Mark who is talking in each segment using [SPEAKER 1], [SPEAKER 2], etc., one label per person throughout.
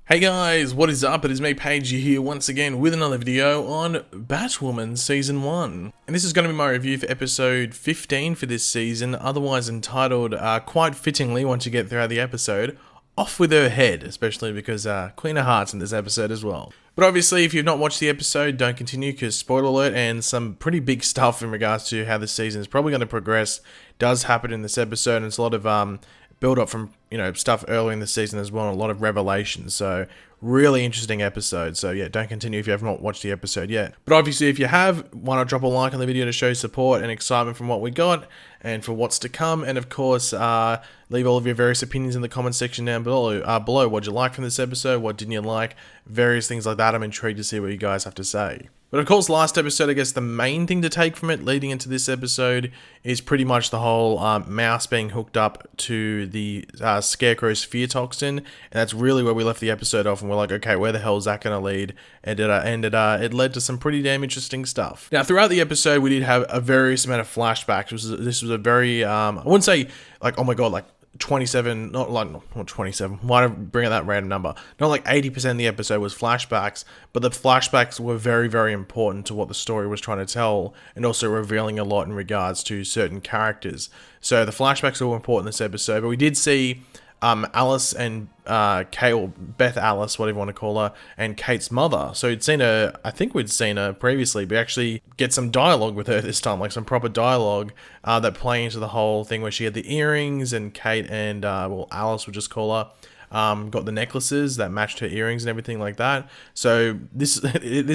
[SPEAKER 1] Hey guys, what is up? It is me, Pagey, here once again with another video on Batwoman Season 1. And this is going to be my review for episode 15 for this season, otherwise entitled, quite fittingly once you get throughout the episode, Off With Her Head, especially because Queen of Hearts in this episode as well. But obviously, if you've not watched the episode, don't continue because spoiler alert and some pretty big stuff in regards to how the season is probably going to progress does happen in this episode, and it's a lot of build up from, stuff earlier in the season as well, and a lot of revelations. So really interesting episode. So yeah, don't continue if you have not watched the episode yet. But obviously, if you have, why not drop a like on the video to show support and excitement from what we got and for what's to come. And of course, leave all of your various opinions in the comment section down below. What'd you like from this episode? What didn't you like? Various things like that. I'm intrigued to see what you guys have to say. But of course, last episode, I guess the main thing to take from it leading into this episode is pretty much the whole mouse being hooked up to the Scarecrow's fear toxin. And that's really where we left the episode off. And we're like, okay, where the hell is that going to lead? And it led to some pretty damn interesting stuff. Now, throughout the episode, we did have a various amount of flashbacks. This was a very, I wouldn't say like, oh my god, like 27, not 27, why don't I bring out that random number? Not like 80% of the episode was flashbacks, but the flashbacks were very, very important to what the story was trying to tell, and also revealing a lot in regards to certain characters. So the flashbacks were important in this episode, but we did see Alice and Kate, or Beth Alice, whatever you want to call her, and Kate's mother. So we'd seen her, I think we'd seen her previously, but actually get some dialogue with her this time, like some proper dialogue that play into the whole thing where she had the earrings, and Kate and, Alice would just call her, got the necklaces that matched her earrings and everything like that. So this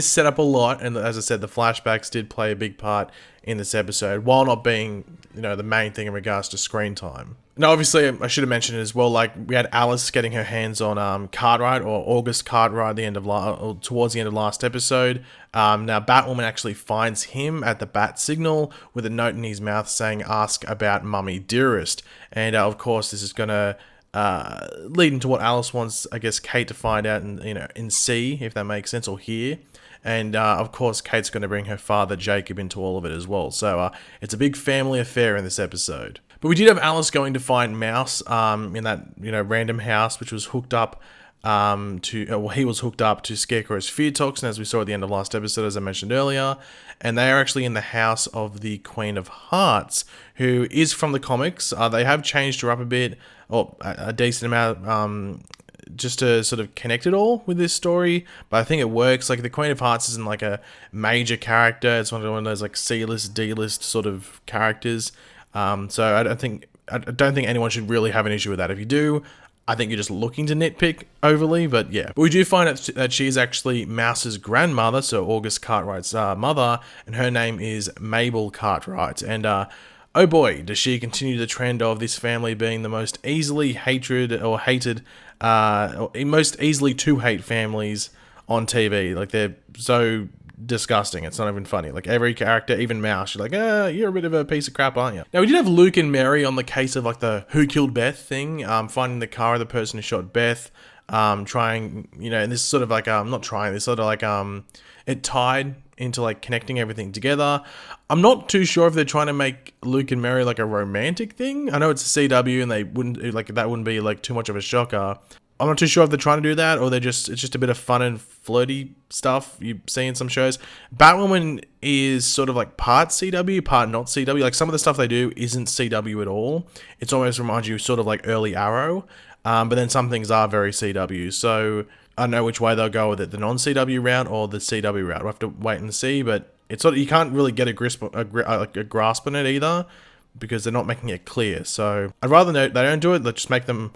[SPEAKER 1] set up a lot, and as I said, the flashbacks did play a big part in this episode, while not being, the main thing in regards to screen time. Now, obviously, I should have mentioned it as well. Like, we had Alice getting her hands on Cartwright, or August Cartwright, towards the end of last episode. Now, Batwoman actually finds him at the Bat Signal with a note in his mouth saying, "Ask about Mummy Dearest." And of course, this is gonna lead into what Alice wants, I guess, Kate to find out and see, if that makes sense, or hear. And of course, Kate's going to bring her father Jacob into all of it as well. So it's a big family affair in this episode. But we did have Alice going to find Mouse in that random house, which was hooked up he was hooked up to Scarecrow's fear toxin, as we saw at the end of last episode, as I mentioned earlier. And they are actually in the house of the Queen of Hearts, who is from the comics. They have changed her up a bit, or a decent amount, just to sort of connect it all with this story, but I think it works. Like, the Queen of Hearts isn't like a major character; it's one of those like C-list, D-list sort of characters. So I don't think anyone should really have an issue with that. If you do, I think you're just looking to nitpick overly, but yeah. But we do find out that she is actually Mouse's grandmother, so August Cartwright's mother, and her name is Mabel Cartwright. And oh boy, does she continue the trend of this family being the most easily most easily to hate families on TV. Like, they're so disgusting, it's not even funny. Like, every character, even Mouse, you're like, you're a bit of a piece of crap, aren't you? Now, we did have Luke and Mary on the case of like the who killed Beth thing, finding the car of the person who shot Beth, trying, and this is sort of like, it tied into like connecting everything together. I'm not too sure if they're trying to make Luke and Mary like a romantic thing. I know it's a CW and they wouldn't, like, that wouldn't be like too much of a shocker. I'm not too sure if they're trying to do that, or it's just a bit of fun and flirty stuff you see in some shows. Batwoman is sort of like part CW, part not CW. Like, some of the stuff they do isn't CW at all. It's almost reminds you sort of like early Arrow, but then some things are very CW. So I don't know which way they'll go with it, the non-CW route or the CW route. We'll have to wait and see, but it's sort of, you can't really get a grasp on it either, because they're not making it clear. So I'd rather they don't do it. Let's just make them,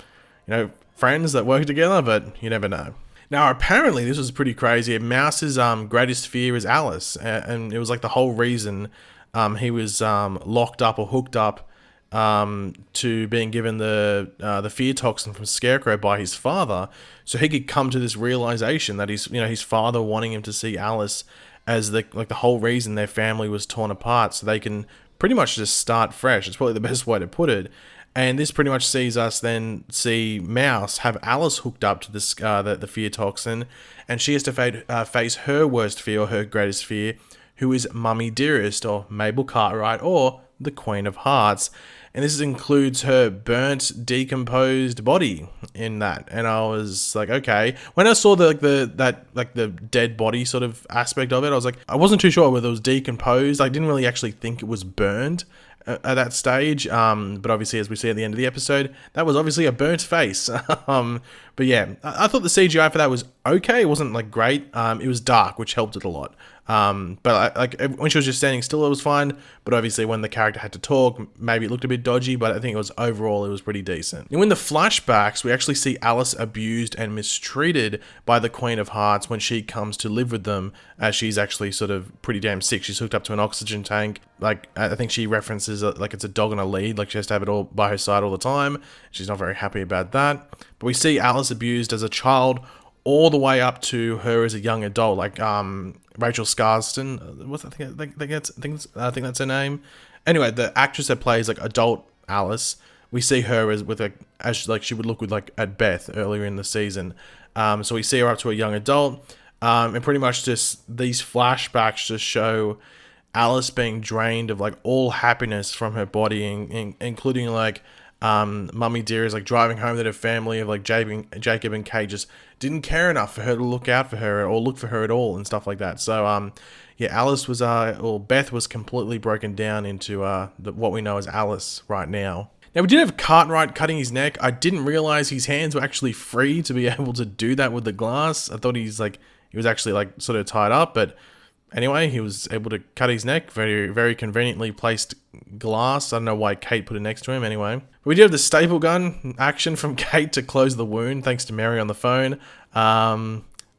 [SPEAKER 1] friends that work together, but you never know. Now, apparently, this was pretty crazy. Mouse's greatest fear is Alice, and it was like the whole reason he was locked up or hooked up to being given the fear toxin from Scarecrow by his father, so he could come to this realization that his father wanting him to see Alice as the whole reason their family was torn apart, so they can pretty much just start fresh. It's probably the best way to put it. And this pretty much sees us then see Mouse have Alice hooked up to this the fear toxin, and she has to face her worst fear, or her greatest fear, who is Mummy Dearest, or Mabel Cartwright, or the Queen of Hearts. and this includes her burnt, decomposed body in that. And I was like, okay. When I saw the dead body sort of aspect of it, I was like, I wasn't too sure whether it was decomposed. I didn't really actually think it was burned at that stage, but obviously, as we see at the end of the episode, that was obviously a burnt face. But yeah, I thought the CGI for that was okay. It wasn't like great. It was dark, which helped it a lot. But like when she was just standing still, it was fine. But obviously, when the character had to talk, maybe it looked a bit dodgy. But I think it was overall, it was pretty decent. And in the flashbacks, we actually see Alice abused and mistreated by the Queen of Hearts when she comes to live with them, as she's actually sort of pretty damn sick. She's hooked up to an oxygen tank. Like I think she references like it's a dog on a lead. Like she has to have it all by her side all the time. She's not very happy about that. But we see Alice abused as a child, all the way up to her as a young adult, like Rachel Scarston. I think that's her name. Anyway, the actress that plays like adult Alice, we see her as she would look with like at Beth earlier in the season. So we see her up to a young adult, and pretty much just these flashbacks just show Alice being drained of like all happiness from her body, including like Mummy Dear is like driving home that her family of like Jacob and Kate just didn't care enough for her to look out for her or look for her at all and stuff like that. So yeah, Alice was or Beth was completely broken down into what we know as Alice right now. Now we did have Cartwright cutting his neck. I didn't realize his hands were actually free to be able to do that with the glass. I thought he was actually like sort of tied up, but anyway, he was able to cut his neck. Very, very conveniently placed glass. I don't know why Kate put it next to him anyway. We did have the staple gun action from Kate to close the wound, thanks to Mary on the phone. I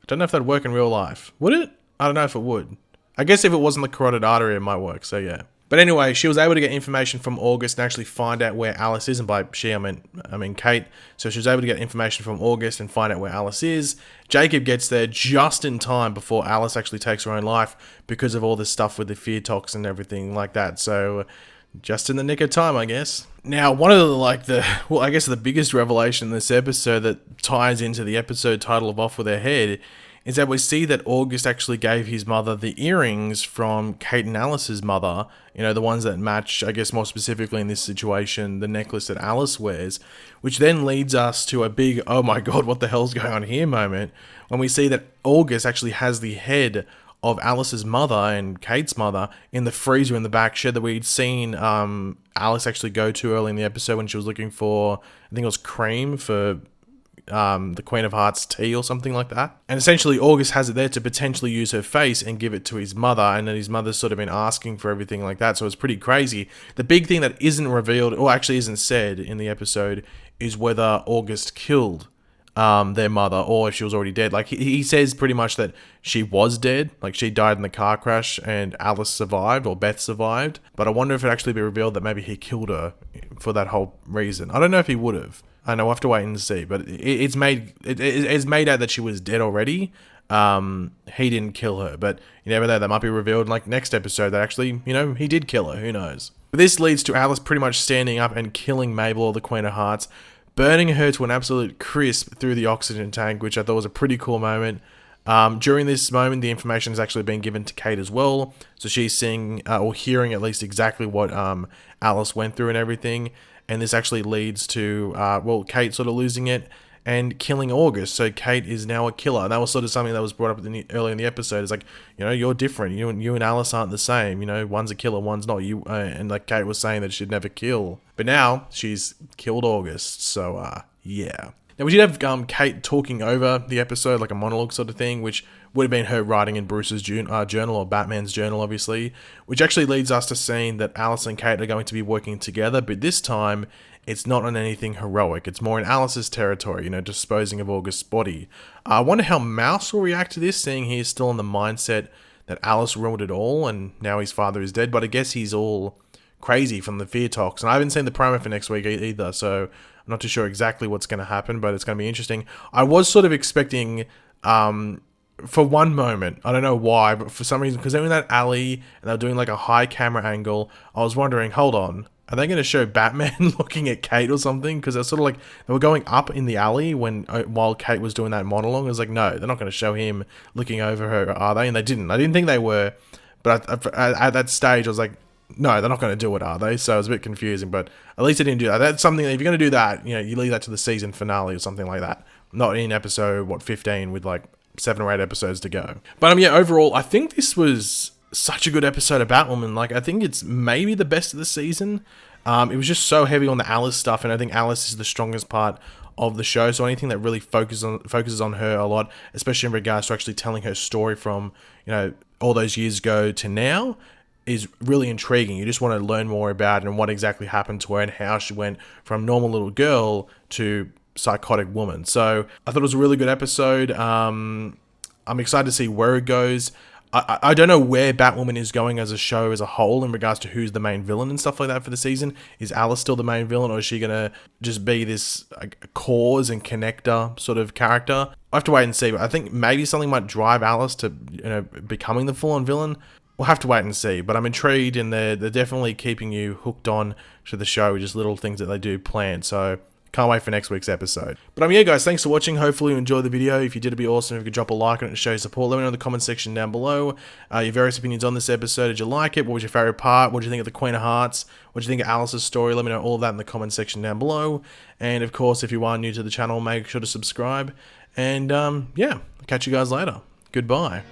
[SPEAKER 1] don't know if that'd work in real life. Would it? I don't know if it would. I guess if it wasn't the carotid artery, it might work, so yeah. But anyway, she was able to get information from August and actually find out where Alice is. And by she, I mean Kate. So she was able to get information from August and find out where Alice is. Jacob gets there just in time before Alice actually takes her own life because of all this stuff with the fear toxin and everything like that. So just in the nick of time, I guess. Now, one of the biggest revelation in this episode that ties into the episode title of Off With Her Head is that we see that August actually gave his mother the earrings from Kate and Alice's mother, you know, the ones that match, I guess more specifically in this situation, the necklace that Alice wears, which then leads us to a big, oh my god, what the hell's going on here moment, when we see that August actually has the head of Alice's mother and Kate's mother in the freezer in the back shed that we'd seen Alice actually go to early in the episode when she was looking for, I think it was cream for the Queen of Hearts tea or something like that. And essentially August has it there to potentially use her face and give it to his mother, and then his mother's sort of been asking for everything like that, so it's pretty crazy. The big thing that isn't revealed, or actually isn't said in the episode, is whether August killed their mother or if she was already dead. Like he says pretty much that she was dead, like she died in the car crash and Alice survived, or Beth survived, but I wonder if it actually be revealed that maybe he killed her for that whole reason. I don't know if he would have. I know, we'll have to wait and see, but it's made out that she was dead already. He didn't kill her, but you never know, that might be revealed in like next episode that actually, you know, he did kill her, who knows. But this leads to Alice pretty much standing up and killing Mabel, or the Queen of Hearts, burning her to an absolute crisp through the oxygen tank, which I thought was a pretty cool moment. During this moment, the information has actually been given to Kate as well, so she's seeing, or hearing at least exactly what Alice went through and everything. And this actually leads to, Kate sort of losing it and killing August. So Kate is now a killer. And that was sort of something that was brought up earlier in the episode. It's like, you know, you're different. You and Alice aren't the same. You know, one's a killer, one's not. And like Kate was saying that she'd never kill. But now she's killed August. So, yeah. Now, we did have Kate talking over the episode, like a monologue sort of thing, which would have been her writing in Bruce's journal, or Batman's journal, obviously, which actually leads us to seeing that Alice and Kate are going to be working together, but this time, it's not on anything heroic. It's more in Alice's territory, you know, disposing of August's body. I wonder how Mouse will react to this, seeing he is still in the mindset that Alice ruled it all, and now his father is dead, but I guess he's all crazy from the fear tox, and I haven't seen the promo for next week either, so I'm not too sure exactly what's going to happen, but it's going to be interesting. I was sort of expecting, for one moment, I don't know why, but for some reason, because they were in that alley, and they were doing like a high camera angle, I was wondering, hold on, are they going to show Batman looking at Kate or something? Because they're sort of like, they were going up in the alley while Kate was doing that monologue. I was like, no, they're not going to show him looking over her, are they? And they didn't. I didn't think they were, but at that stage, I was like, No, they're not going to do it, are they? So it was a bit confusing, but at least they didn't do that. That's something that if you're going to do that, you leave that to the season finale or something like that. Not in episode, 15 with like 7 or 8 episodes to go. But yeah, overall, I think this was such a good episode of Batwoman. Like, I think it's maybe the best of the season. It was just so heavy on the Alice stuff, and I think Alice is the strongest part of the show. So anything that really focuses on her a lot, especially in regards to actually telling her story from, all those years ago to now, is really intriguing. You just want to learn more about it and what exactly happened to her and how she went from normal little girl to psychotic woman. So I thought it was a really good episode. I'm excited to see where it goes. I don't know where Batwoman is going as a show as a whole in regards to who's the main villain and stuff like that for the season. Is Alice still the main villain, or is she going to just be this cause and connector sort of character? I have to wait and see, but I think maybe something might drive Alice to becoming the full-on villain. We'll have to wait and see, but I'm intrigued, and they're definitely keeping you hooked on to the show with just little things that they do plan. So can't wait for next week's episode. But yeah, guys, thanks for watching. Hopefully you enjoyed the video. If you did, it'd be awesome if you could drop a like on it to show your support. Let me know in the comment section down below your various opinions on this episode. Did you like it? What was your favorite part? What did you think of the Queen of Hearts? What did you think of Alice's story? Let me know all of that in the comment section down below. And of course, if you are new to the channel, make sure to subscribe. And yeah, I'll catch you guys later. Goodbye.